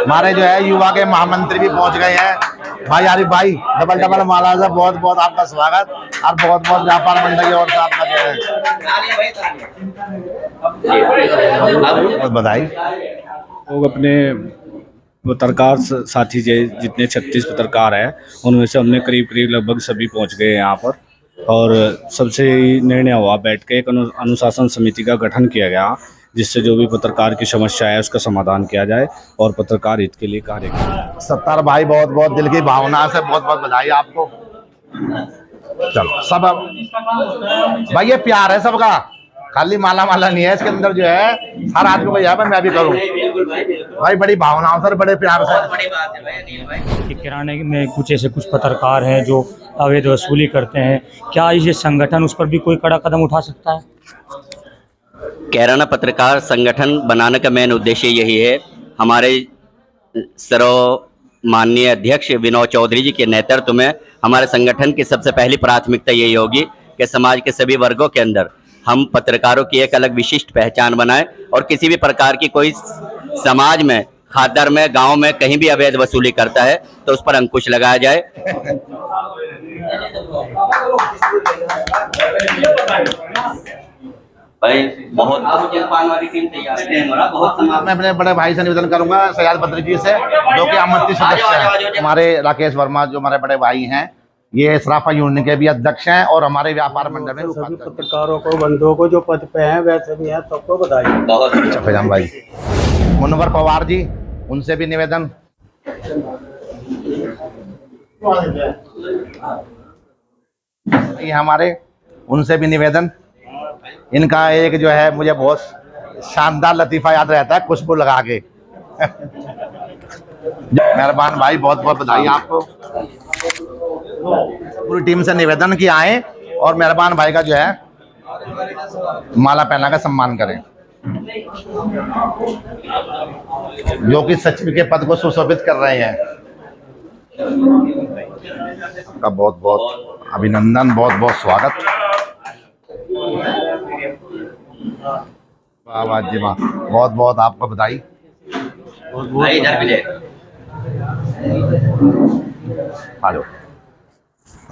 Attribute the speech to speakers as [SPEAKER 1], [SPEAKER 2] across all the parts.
[SPEAKER 1] हमारे जो है युवा के महामंत्री भी पहुंच गए हैं। भाई आरिफ भाई डबल डबल माला से बहुत बहुत आपका स्वागत और बहुत बहुत व्यापार मंडल की ओर से आपका जो है बहुत बधाई।
[SPEAKER 2] लोग अपने पत्रकार साथी जितने 36 पत्रकार हैं उनमें से हमने करीब करीब लगभग सभी पहुंच गए यहाँ पर, और सबसे निर्णय हुआ बैठ के एक अनुशासन समिति का गठन किया गया, जिससे जो भी पत्रकार की समस्या है उसका समाधान किया जाए और पत्रकार हित के लिए कार्य करें।
[SPEAKER 1] सत्तार भाई बहुत बहुत दिल की भावना से बहुत बहुत बधाई आपको। चलो सब भाई ये प्यार है सबका, खाली माला माला नहीं है इसके अंदर, जो है हर आदमी को यहाँ पर मैं भी करूँ भाई, बड़ी भावनाओं से बड़े प्यार से।
[SPEAKER 3] किराने में कुछ ऐसे कुछ पत्रकार हैं जो अवैध वसूली करते हैं, क्या ये संगठन उस पर भी कोई कड़ा कदम उठा सकता है?
[SPEAKER 4] कैराना पत्रकार संगठन बनाने का मेन उद्देश्य यही है। हमारे सर्वमाननीय अध्यक्ष विनोद चौधरी जी के नेतृत्व में हमारे संगठन की सबसे पहली प्राथमिकता यही होगी कि समाज के सभी वर्गों के अंदर हम पत्रकारों की एक अलग विशिष्ट पहचान बनाएं और किसी भी प्रकार की कोई समाज में, खादर में, गांव में कहीं भी अवैध वसूली करता है तो उस पर अंकुश लगाया जाए। भाई बहुत वाली टीम तैयार है। बहुत मैं
[SPEAKER 1] अपने बड़े भाई से निवेदन करूंगा, सयाद बद्री जी से, जो कि आमंत्रित सदस्य हैं। हमारे राकेश वर्मा जो हमारे बड़े भाई हैं, ये सराफा यूनियन के भी अध्यक्ष हैं और हमारे व्यापार मंडल में
[SPEAKER 5] सभी पत्रकारों को, बंधुओं को जो पद पे हैं वैसे भी हैं, सबको बधाई।
[SPEAKER 4] बहुत
[SPEAKER 1] फैजान भाई, मुनवर पवार जी, उनसे भी निवेदन। ये हमारे, उनसे भी निवेदन। इनका एक जो है मुझे बहुत शानदार लतीफा याद रहता है, खुशबू लगा के। मेहरबान भाई, बहुत बहुत बधाई आपको। पूरी टीम से निवेदन कि आए और मेहरबान भाई का जो है माला पहना का सम्मान करें, जो कि सचिव के पद को सुशोभित कर रहे हैं। आपका बहुत बहुत अभिनंदन, बहुत बहुत स्वागत। वाह जी वाह, बहुत बहुत आपको बधाई। आ जाओ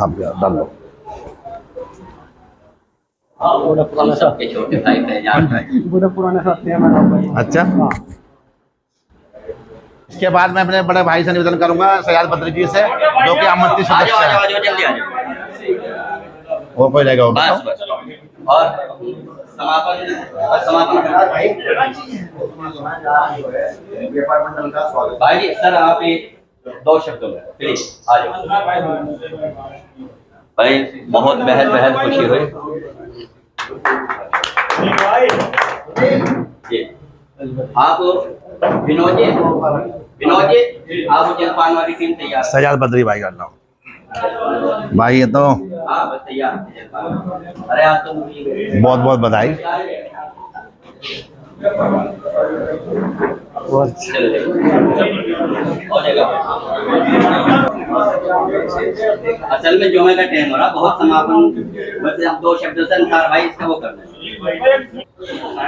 [SPEAKER 1] आप डाल लो। अच्छा, इसके बाद मैं अपने बड़े भाई से निवेदन करूंगा, सयाद बद्री जी से, जो कि आमंत्रित सदस्य हैं। और कोई रहेगा
[SPEAKER 4] और समापन भाई जी, सर आप दो शब्दों में प्लीज आ जाओ। भाई बहुत बेहद बेहद खुशी हुई जी। आप विनोद जी आप जलपान वाली टीम तैयार।
[SPEAKER 1] सजाद बद्री भाई करना भाई, ये तो
[SPEAKER 4] तैयार। अरे आप तो
[SPEAKER 1] बहुत बहुत बधाई।
[SPEAKER 4] असल में जुमे का टाइम हो रहा, बहुत समापन, बस आप दो शब्दों से अनुसार भाई इसका वो करना है।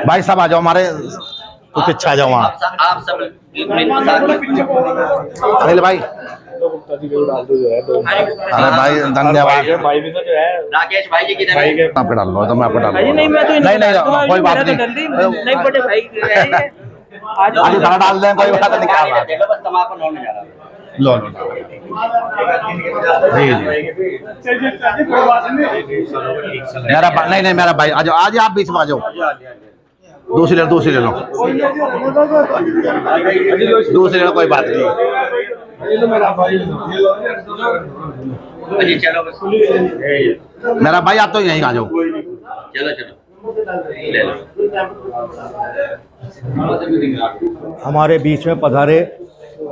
[SPEAKER 1] भाई सब आ जाओ, हमारे कुछ इच्छा आ जाओ वहाँ।
[SPEAKER 4] आप सब
[SPEAKER 1] अनिल भाई, अरे भाई धन्यवाद।
[SPEAKER 5] भाई भी तो जो है
[SPEAKER 4] राकेश भाई जी की
[SPEAKER 1] आपको डाल लो, तो मैं आपको डाल
[SPEAKER 3] नहीं नहीं, मैं तो
[SPEAKER 1] नहीं कोई बात नहीं,
[SPEAKER 3] नहीं बड़े भाई
[SPEAKER 1] आज खाना डाल दें, कोई बात नहीं। क्या बात है,
[SPEAKER 4] बस समापन होने जा रहा है।
[SPEAKER 1] लो जी मेरा नहीं नहीं मेरा भाई, आज आज आप बीच में आ जाओ। दूसरी ले लो, दूसरी ले लो, दूसरी ले लो, कोई बात नहीं। मेरा भाई आप तो यहीं आ जाओ।
[SPEAKER 4] चलो चलो ले लो।
[SPEAKER 5] हमारे बीच में पधारे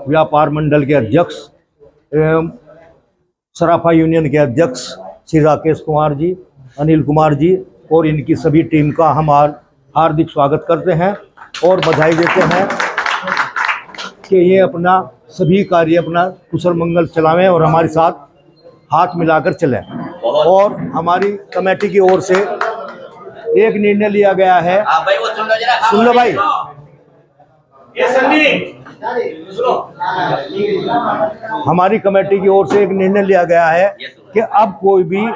[SPEAKER 5] व्यापार मंडल के अध्यक्ष एवं सराफा यूनियन के अध्यक्ष श्री राकेश कुमार जी, अनिल कुमार जी और इनकी सभी टीम का हम हार्दिक स्वागत करते हैं और बधाई देते हैं कि ये अपना सभी कार्य अपना कुशल मंगल चलावें और हमारे साथ हाथ मिलाकर चलें। और हमारी कमेटी की ओर से एक निर्णय लिया गया है, सुन लो भाई, हमारी कमेटी की ओर से एक निर्णय लिया गया है कि अब कोई भी,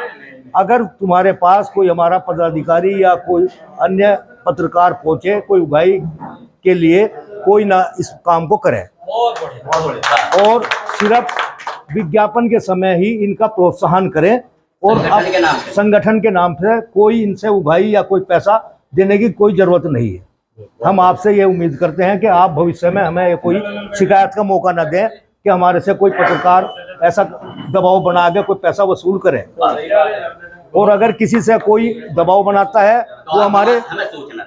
[SPEAKER 5] अगर तुम्हारे पास कोई हमारा पदाधिकारी या कोई अन्य पत्रकार पहुंचे कोई उगाही के लिए, कोई ना इस काम को करे और सिर्फ विज्ञापन के समय ही इनका प्रोत्साहन करें और संगठन के नाम से कोई इनसे उगाही या कोई पैसा देने की कोई जरूरत नहीं है। हम आपसे ये उम्मीद करते हैं कि आप भविष्य में हमें कोई शिकायत का मौका न दें कि हमारे से कोई पत्रकार ऐसा दबाव बना के कोई पैसा वसूल करे, और अगर किसी से कोई दबाव बनाता है तो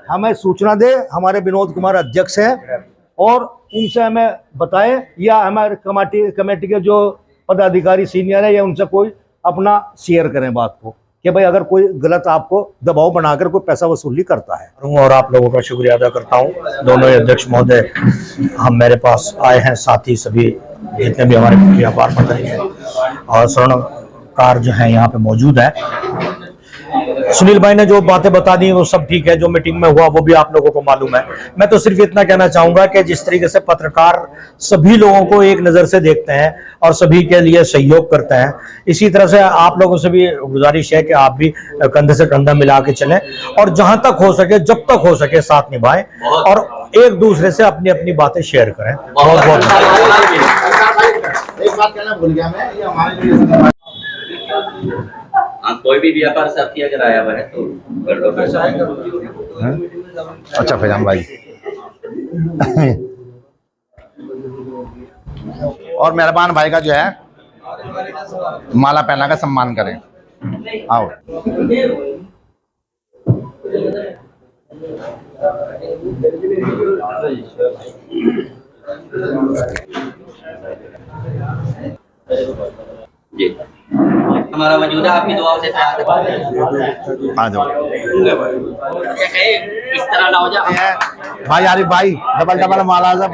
[SPEAKER 5] हमें सूचना दे। हमारे विनोद कुमार अध्यक्ष हैं और उनसे हमें बताएं, या हमारे कमेटी के जो पदाधिकारी सीनियर है या उनसे कोई अपना शेयर करें बात को कि भाई अगर कोई गलत आपको दबाव बनाकर कोई पैसा वसूली करता है।
[SPEAKER 6] और आप लोगों का शुक्रिया अदा करता हूँ। दोनों ही अध्यक्ष महोदय हम मेरे पास आए हैं, साथ ही सभी जितने भी हमारे व्यापार मंडली हैं और स्वर्णकार जो हैं यहाँ पे मौजूद है। सुनील भाई ने जो बातें बता दी वो सब ठीक है, जो मीटिंग में हुआ वो भी आप लोगों को मालूम है। मैं तो सिर्फ इतना कहना चाहूंगा कि जिस तरीके से पत्रकार सभी लोगों को एक नजर से देखते हैं और सभी के लिए सहयोग करते हैं, इसी तरह से आप लोगों से भी गुजारिश है कि आप भी कंधे से कंधा मिला के चलें और जहां तक हो सके, जब तक हो सके साथ निभाएं और एक दूसरे से अपनी अपनी बातें शेयर करें। बहुत बहुत
[SPEAKER 1] एक बात कहना भूल गया मैं, ये हमारे लिए
[SPEAKER 4] कोई भी व्यापार साथी अगर आया हुआ है तो कर लो पैसा।
[SPEAKER 1] अच्छा फैजान भाई और मेहरबान भाई का जो है माला पहना का सम्मान करें। आओ
[SPEAKER 4] जी हमारा वजूद है आपकी दुआओं से
[SPEAKER 1] आ जाओ।
[SPEAKER 4] इस तरह ना हो जाए
[SPEAKER 1] भाई आरिफ भाई डबल डबल माला सब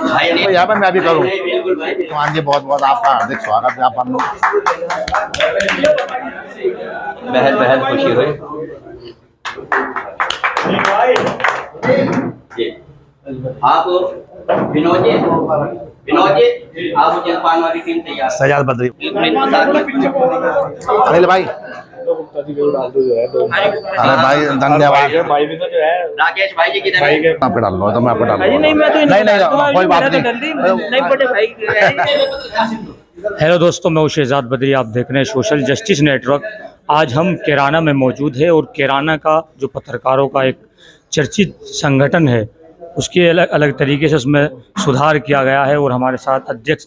[SPEAKER 4] भाई नहीं,
[SPEAKER 1] यहाँ पर मैं भी करूँ।
[SPEAKER 4] बिल्कुल भाई।
[SPEAKER 1] मान जी बहुत बहुत आपका हार्दिक स्वागत है। आप हम लोग
[SPEAKER 4] बेहद बेहद खुशी हुई जी। आप विनोद जी आप जलपान वाली टीम तैयार।
[SPEAKER 1] सजाद बद्री अनिल भाई, अरे भाई धन्यवाद।
[SPEAKER 4] राकेश भाई जी किधर है?
[SPEAKER 1] आपको डाल लो तो मैं आपको डाल
[SPEAKER 3] नहीं मैं तो
[SPEAKER 1] नहीं कोई बात
[SPEAKER 3] नहीं बड़े भाई। हेलो दोस्तों, मैं हूं शहजाद बद्री, आप देख रहे हैं सोशल जस्टिस नेटवर्क। आज हम कैराना में मौजूद है और कैराना का जो पत्रकारों का एक चर्चित संगठन है उसके अलग अलग तरीके से उसमें सुधार किया गया है और हमारे साथ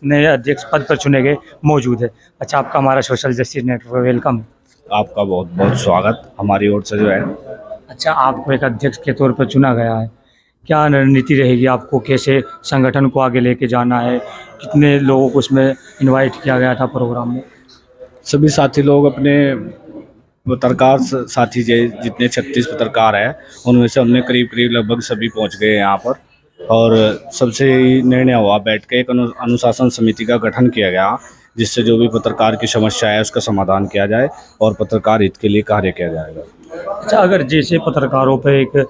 [SPEAKER 3] नए अध्यक्ष पद पर चुने गए मौजूद है। अच्छा, आपका हमारा सोशल जस्टिस नेटवर्क वेलकम।
[SPEAKER 2] आपका बहुत बहुत स्वागत हमारी ओर से जो है।
[SPEAKER 3] अच्छा, आपको एक अध्यक्ष के तौर पर चुना गया है, क्या रणनीति रहेगी? आपको कैसे संगठन को आगे लेके जाना है? कितने लोगों को उसमें इनवाइट किया गया था प्रोग्राम में?
[SPEAKER 2] सभी साथी लोग अपने पत्रकार साथी जितने 36 पत्रकार हैं उनमें से हमने करीब लगभग सभी पहुंच गए यहाँ पर और सबसे निर्णय हुआ बैठ के एक अनुशासन समिति का गठन किया गया जिससे जो भी पत्रकार की समस्या है उसका समाधान किया जाए और पत्रकार हित के लिए कार्य किया जाएगा।
[SPEAKER 3] अच्छा, अगर जैसे पत्रकारों पे एक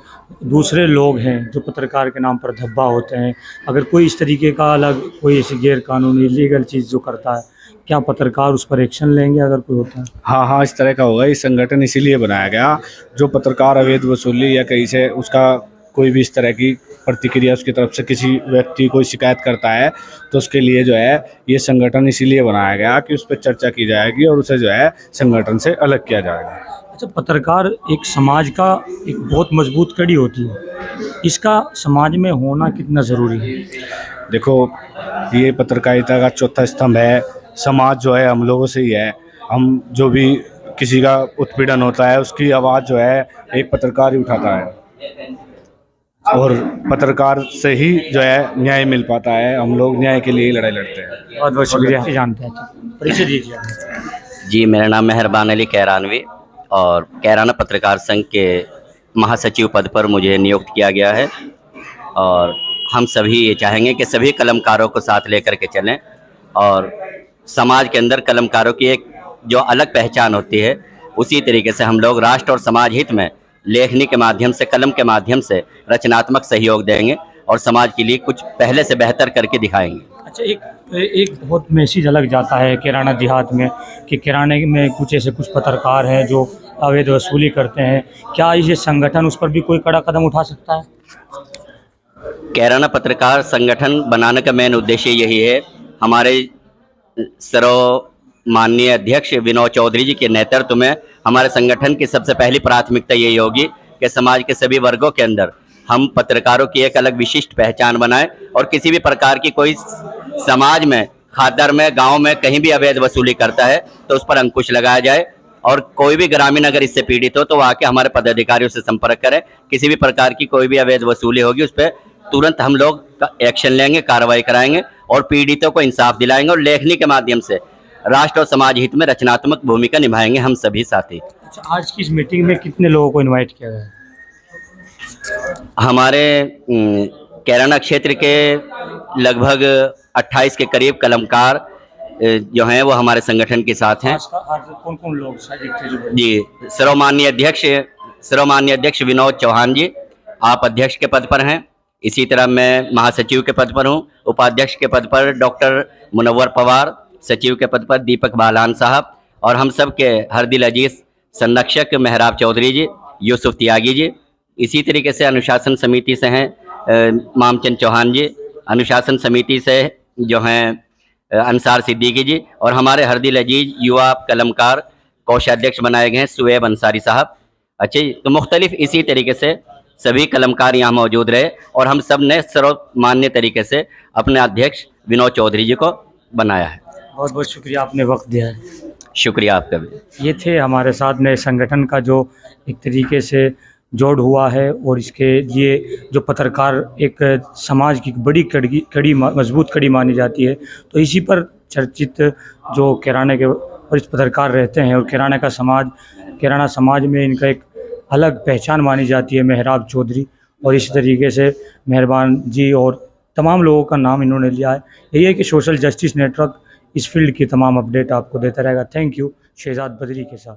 [SPEAKER 3] दूसरे लोग हैं जो पत्रकार के नाम पर धब्बा होते हैं, अगर कोई इस तरीके का अलग कोई ऐसी गैर कानूनी लीगल चीज़ जो करता है, क्या पत्रकार उस पर एक्शन लेंगे अगर कोई होता है?
[SPEAKER 2] हाँ, इस तरह का होगा। ये संगठन इसीलिए बनाया गया, जो पत्रकार अवैध वसूली या कहीं से उसका कोई भी इस तरह की प्रतिक्रिया उसकी तरफ से किसी व्यक्ति कोई शिकायत करता है तो उसके लिए जो है ये संगठन इसीलिए बनाया गया कि उस पर चर्चा की जाएगी और उसे जो है संगठन से अलग किया जाएगा।
[SPEAKER 3] अच्छा, पत्रकार एक समाज का एक बहुत मजबूत कड़ी होती है, इसका समाज में होना कितना ज़रूरी है?
[SPEAKER 2] देखो, ये पत्रकारिता का चौथा स्तंभ है। समाज जो है हम लोगों से ही है। हम जो भी किसी का उत्पीड़न होता है उसकी आवाज़ जो है एक पत्रकार ही उठाता है और पत्रकार से ही जो है न्याय मिल पाता है। हम लोग न्याय के लिए ही लड़ाई लड़ते हैं।
[SPEAKER 3] बहुत बहुत शुक्रिया। जानते हैं, परिचय दीजिए।
[SPEAKER 4] जी, मेरा नाम मेहरबान अली कैरानवी और कैराना पत्रकार संघ के महासचिव पद पर मुझे नियुक्त किया गया है और हम सभी ये चाहेंगे कि सभी कलमकारों को साथ लेकर के चलें और समाज के अंदर कलमकारों की एक जो अलग पहचान होती है उसी तरीके से हम लोग राष्ट्र और समाज हित में लेखनी के माध्यम से, कलम के माध्यम से रचनात्मक सहयोग देंगे और समाज के लिए कुछ पहले से बेहतर करके दिखाएंगे।
[SPEAKER 3] अच्छा, एक बहुत मैसेज अलग जाता है किराना देहात में कि किराने में कुछ ऐसे कुछ पत्रकार हैं जो अवैध वसूली करते हैं। क्या ये संगठन उस पर भी कोई कड़ा कदम उठा सकता है?
[SPEAKER 4] किराना पत्रकार संगठन बनाने का मेन उद्देश्य यही है। हमारे सर्वमाननीय अध्यक्ष विनोद चौधरी जी के नेतृत्व में हमारे संगठन की सबसे पहली प्राथमिकता यही होगी कि समाज के सभी वर्गों के अंदर हम पत्रकारों की एक अलग विशिष्ट पहचान बनाएं और किसी भी प्रकार की कोई समाज में, खादर में, गांव में कहीं भी अवैध वसूली करता है तो उस पर अंकुश लगाया जाए और कोई भी ग्रामीण अगर इससे पीड़ित हो तो वो आके हमारे पदाधिकारियों से संपर्क करें। किसी भी प्रकार की कोई भी अवैध वसूली होगी उस पर तुरंत हम लोग एक्शन लेंगे, कार्रवाई कराएंगे और पीड़ितों को इंसाफ दिलाएंगे और लेखनी के माध्यम से राष्ट्र और समाज हित में रचनात्मक भूमिका निभाएंगे हम सभी साथी।
[SPEAKER 3] अच्छा, आज की इस मीटिंग में कितने लोगों को इनवाइट किया गया है?
[SPEAKER 4] हमारे कैराना क्षेत्र के लगभग 28 के करीब कलमकार जो हैं वो हमारे संगठन के साथ हैं।
[SPEAKER 3] आज कौन कौन लोग
[SPEAKER 4] जी, सर्वमान्य अध्यक्ष विनोद चौहान जी, आप अध्यक्ष के पद पर हैं। इसी तरह मैं महासचिव के पद पर हूँ। उपाध्यक्ष के पद पर डॉक्टर मुनव्वर पवार, सचिव के पद पर दीपक बालान साहब और हम सब के हरदिल अजीज संरक्षक मेहराब चौधरी जी, यूसुफ त्यागी जी। इसी तरीके से अनुशासन समिति से हैं मामचंद चौहान जी, अनुशासन समिति से जो हैं अंसार सिद्दीकी जी और हमारे हरदिल अजीज युवा कलमकार कोषाध्यक्ष बनाए गए हैं सुएब अंसारी साहब। अच्छा, तो मुख्तलिफ इसी तरीके से सभी कलमकार यहाँ मौजूद रहे और हम सब ने सर्वमान्य तरीके से अपने अध्यक्ष विनोद चौधरी जी को बनाया है।
[SPEAKER 3] बहुत बहुत शुक्रिया, आपने वक्त दिया है।
[SPEAKER 4] शुक्रिया आपका भी।
[SPEAKER 3] ये थे हमारे साथ नए संगठन का जो एक तरीके से जोड़ हुआ है और इसके ये जो पत्रकार एक समाज की बड़ी कड़ी मजबूत कड़ी मानी जाती है। तो इसी पर चर्चित जो किराने के वरिष्ठ पत्रकार रहते हैं और किराना समाज में इनका एक अलग पहचान मानी जाती है, मेहराब चौधरी। और इसी तरीके से मेहरबान जी और तमाम लोगों का नाम इन्होंने लिया है। यही है कि सोशल जस्टिस नेटवर्क इस फील्ड की तमाम अपडेट आपको देता रहेगा। Thank you. शहजाद बदरी के साथ।